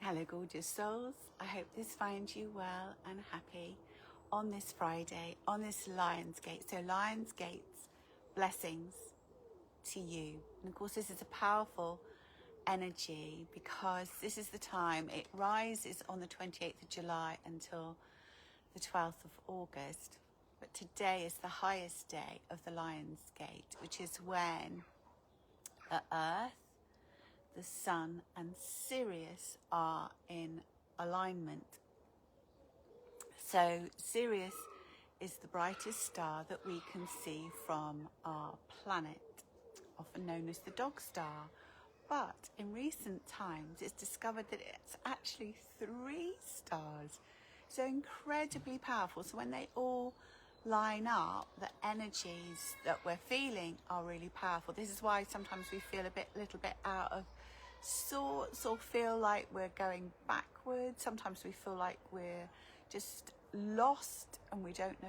Hello gorgeous souls, I hope this finds you well and happy on this Friday, on this Lionsgate. So Lionsgate's blessings to you. And of course this is a powerful energy because this is the time it rises on the 28th of July until the 12th of August. But today is the highest day of the Lionsgate, which is when the Earth, the Sun and Sirius are in alignment. So Sirius is the brightest star that we can see from our planet, often known as the dog star. But in recent times it's discovered that it's actually 3 stars. So incredibly powerful. So when they all line up, the energies that we're feeling are really powerful. This is why sometimes we feel a little bit out of sorts or feel like we're going backwards. Sometimes we feel like we're just lost and we don't know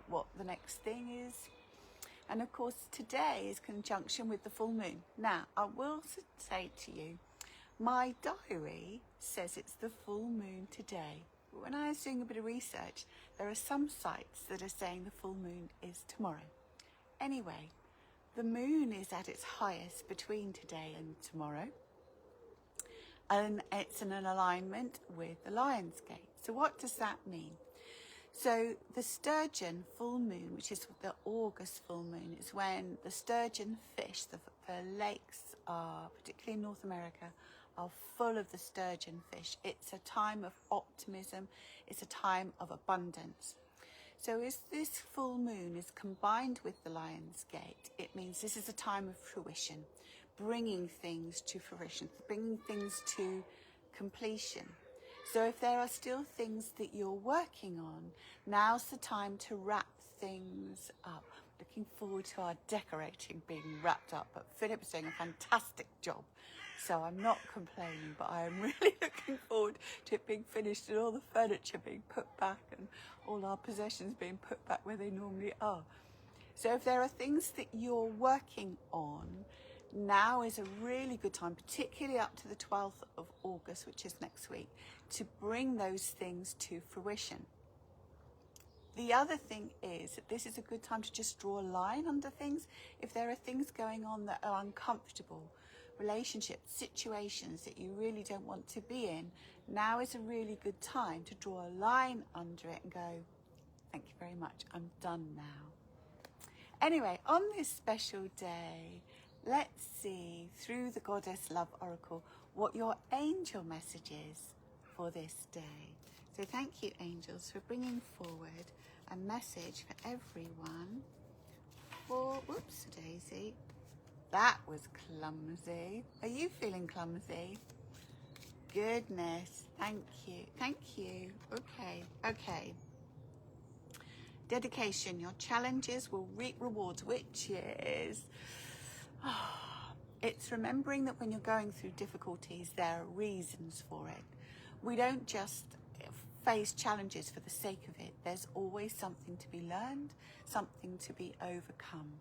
what the next thing is. And of course today is conjunction with the full moon. Now I will say to you, my diary says it's the full moon today. But when I was doing a bit of research, there are some sites that are saying the full moon is tomorrow. Anyway, the moon is at its highest between today and tomorrow. And it's in an alignment with the Lionsgate. So what does that mean? So the sturgeon full moon, which is the August full moon, is when the sturgeon fish, the lakes are, particularly in North America, are full of the sturgeon fish. It's a time of optimism. It's a time of abundance. So as this full moon is combined with the Lionsgate, it means this is a time of fruition, bringing things to fruition, bringing things to completion. So if there are still things that you're working on, now's the time to wrap things up. Looking forward to our decorating being wrapped up, but Philip's doing a fantastic job. So I'm not complaining, but I am really looking forward to it being finished and all the furniture being put back and all our possessions being put back where they normally are. So if there are things that you're working on, now is a really good time, particularly up to the 12th of August, which is next week, to bring those things to fruition. The other thing is that this is a good time to just draw a line under things. If there are things going on that are uncomfortable, relationships, situations that you really don't want to be in, now is a really good time to draw a line under it and go, thank you very much, I'm done now. Anyway, on this special day, let's see through the Goddess Love Oracle what your angel message is for this day. So thank you, angels, for bringing forward a message for everyone. Whoops, Daisy. That was clumsy. Are you feeling clumsy? Goodness, thank you. Thank you. Okay. Dedication. Your challenges will reap rewards, which is... it's remembering that when you're going through difficulties, there are reasons for it. We don't just face challenges for the sake of it. There's always something to be learned, something to be overcome.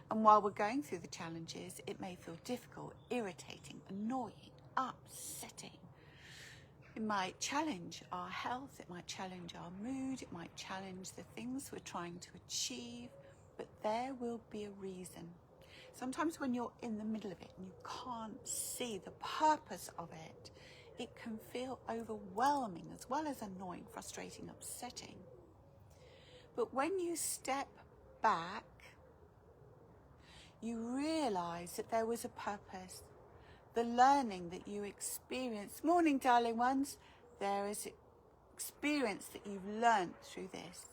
And while we're going through the challenges, it may feel difficult, irritating, annoying, upsetting. It might challenge our health, it might challenge our mood, it might challenge the things we're trying to achieve, but there will be a reason. Sometimes when you're in the middle of it and you can't see the purpose of it, it can feel overwhelming as well as annoying, frustrating, upsetting. But when you step back, you realize that there was a purpose. The learning that you experienced, morning darling ones, there is experience that you've learned through this,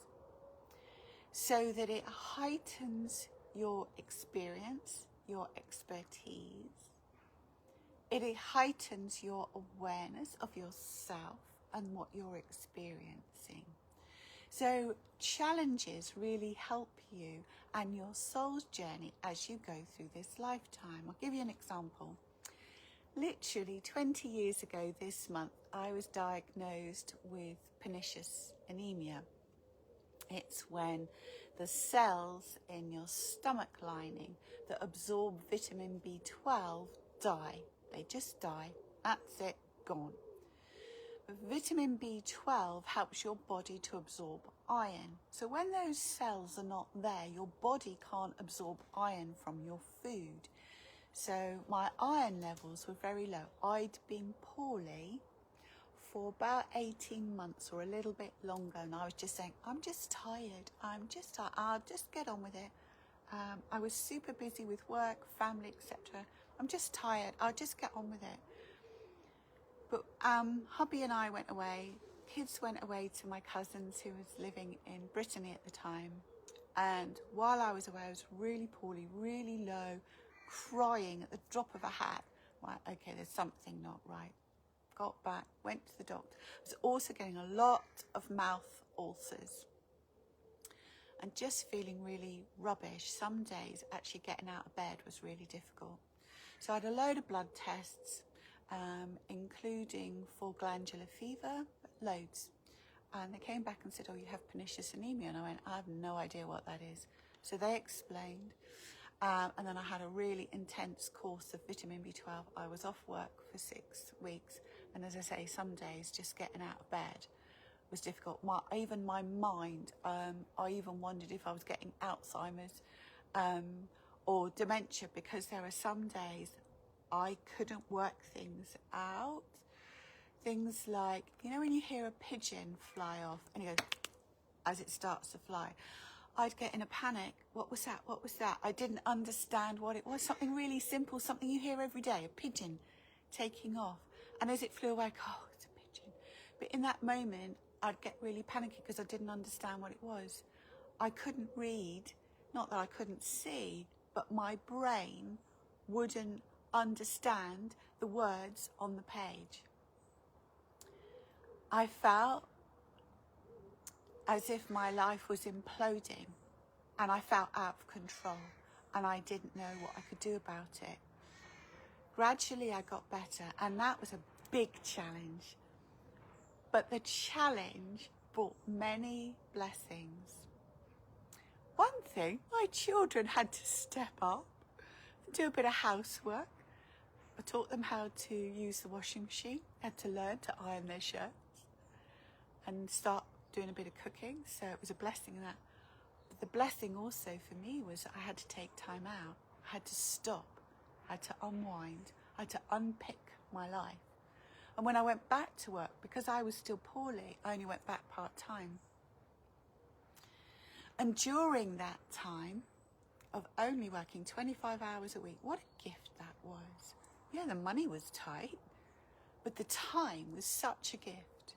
so that it heightens your experience, your expertise. It heightens your awareness of yourself and what you're experiencing. So challenges really help you and your soul's journey as you go through this lifetime. I'll give you an example. Literally 20 years ago this month, I was diagnosed with pernicious anemia. It's when the cells in your stomach lining that absorb vitamin B12 die. They just die. That's it, gone. Vitamin B12 helps your body to absorb iron. So when those cells are not there, your body can't absorb iron from your food. So my iron levels were very low. I'd been poorly for about 18 months or a little bit longer, and I was just saying, I'm just tired. I'll just get on with it. I was super busy with work, family, etc. I'm just tired. I'll just get on with it. But hubby and I went away. Kids went away to my cousins who was living in Brittany at the time. And while I was away, I was really poorly, really low, crying at the drop of a hat. Like, okay, there's something not right. Got back, went to the doctor. I was also getting a lot of mouth ulcers and just feeling really rubbish. Some days actually getting out of bed was really difficult. So I had a load of blood tests, including for glandular fever, loads. And they came back and said, oh, you have pernicious anemia. And I went, I have no idea what that is. So they explained. And then I had a really intense course of vitamin B12. I was off work for 6 weeks. And as I say, some days just getting out of bed was difficult. Even my mind, I even wondered if I was getting Alzheimer's or dementia, because there were some days I couldn't work things out. Things like, you know, when you hear a pigeon fly off and you go, as it starts to fly, I'd get in a panic. What was that? What was that? I didn't understand what it was. Something really simple, something you hear every day, a pigeon taking off. And as it flew away, oh, it's a pigeon. But in that moment, I'd get really panicky because I didn't understand what it was. I couldn't read, not that I couldn't see, but my brain wouldn't understand the words on the page. I felt as if my life was imploding, and I felt out of control, and I didn't know what I could do about it. Gradually I got better, and that was a big challenge. But the challenge brought many blessings. One thing, my children had to step up and do a bit of housework. I taught them how to use the washing machine, had to learn to iron their shirts and start doing a bit of cooking. So it was a blessing in that. But the blessing also for me was I had to take time out. I had to stop. I had to unwind. I had to unpick my life. And when I went back to work, because I was still poorly, I only went back part-time. And during that time of only working 25 hours a week, what a gift that was. Yeah, the money was tight, but the time was such a gift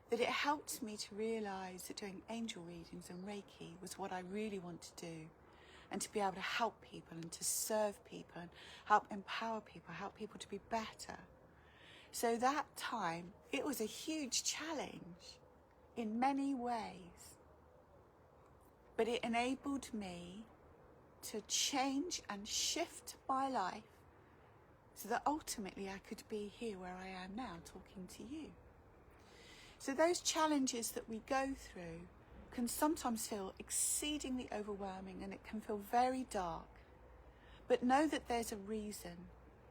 that it helped me to realise that doing angel readings and Reiki was what I really want to do, and to be able to help people and to serve people and help empower people, help people to be better. So that time, it was a huge challenge in many ways, but it enabled me to change and shift my life so that ultimately I could be here where I am now talking to you. So those challenges that we go through can sometimes feel exceedingly overwhelming, and it can feel very dark. But know that there's a reason,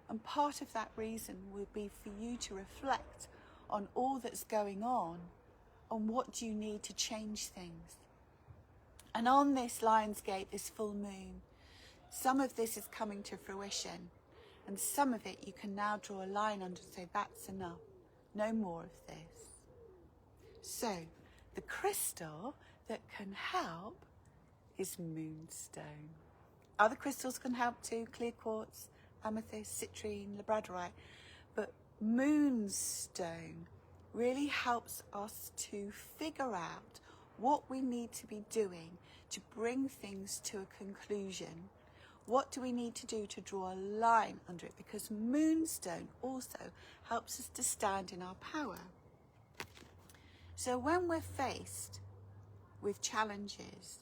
and part of that reason will be for you to reflect on all that's going on what do you need to change things. And on this Lionsgate, this full moon, some of this is coming to fruition, and some of it you can now draw a line under and say, that's enough, no more of this. So, the crystal that can help is moonstone. Other crystals can help too, clear quartz, amethyst, citrine, labradorite, but moonstone really helps us to figure out what we need to be doing to bring things to a conclusion. What do we need to do to draw a line under it? Because moonstone also helps us to stand in our power. So when we're faced with challenges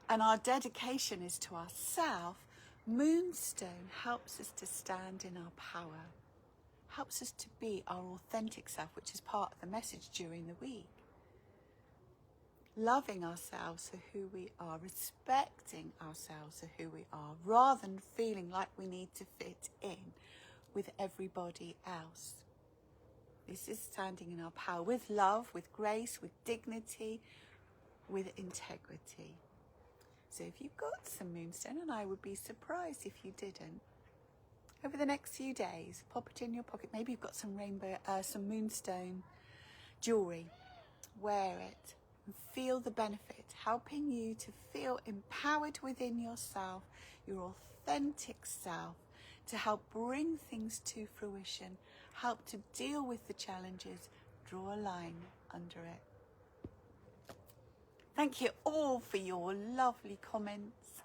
and our dedication is to ourselves, moonstone helps us to stand in our power, helps us to be our authentic self, which is part of the message during the week. Loving ourselves for who we are, respecting ourselves for who we are, rather than feeling like we need to fit in with everybody else. This is standing in our power with love, with grace, with dignity, with integrity. So if you've got some moonstone, and I would be surprised if you didn't, over the next few days, pop it in your pocket. Maybe you've got some some moonstone jewelry. Wear it and feel the benefit, helping you to feel empowered within yourself, your authentic self, to help bring things to fruition, help to deal with the challenges, draw a line under it. Thank you all for your lovely comments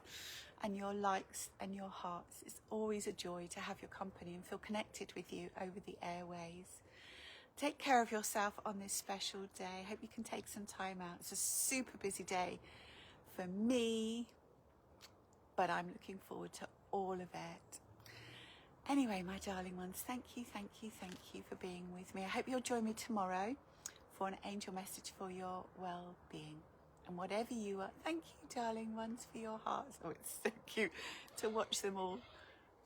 and your likes and your hearts. It's always a joy to have your company and feel connected with you over the airways. Take care of yourself on this special day. Hope you can take some time out. It's a super busy day for me, but I'm looking forward to all of it. Anyway, my darling ones, thank you for being with me. I hope you'll join me tomorrow for an angel message for your well-being. And whatever you are, thank you, darling ones, for your hearts. Oh, it's so cute to watch them all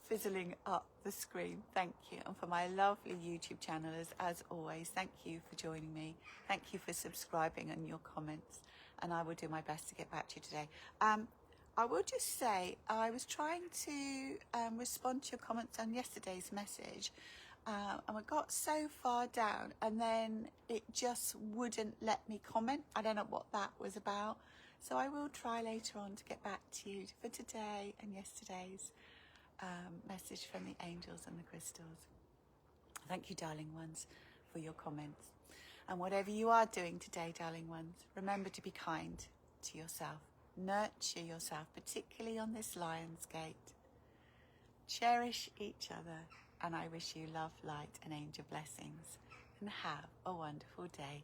fizzling up the screen. Thank you. And for my lovely YouTube channelers, as always, thank you for joining me. Thank you for subscribing and your comments. And I will do my best to get back to you today. I will just say, I was trying to respond to your comments on yesterday's message, and I got so far down and then it just wouldn't let me comment. I don't know what that was about. So I will try later on to get back to you for today and yesterday's message from the angels and the crystals. Thank you, darling ones, for your comments. And whatever you are doing today, darling ones, remember to be kind to yourself. Nurture yourself, particularly on this Lion's Gate. Cherish each other, and I wish you love, light, and angel blessings. And have a wonderful day.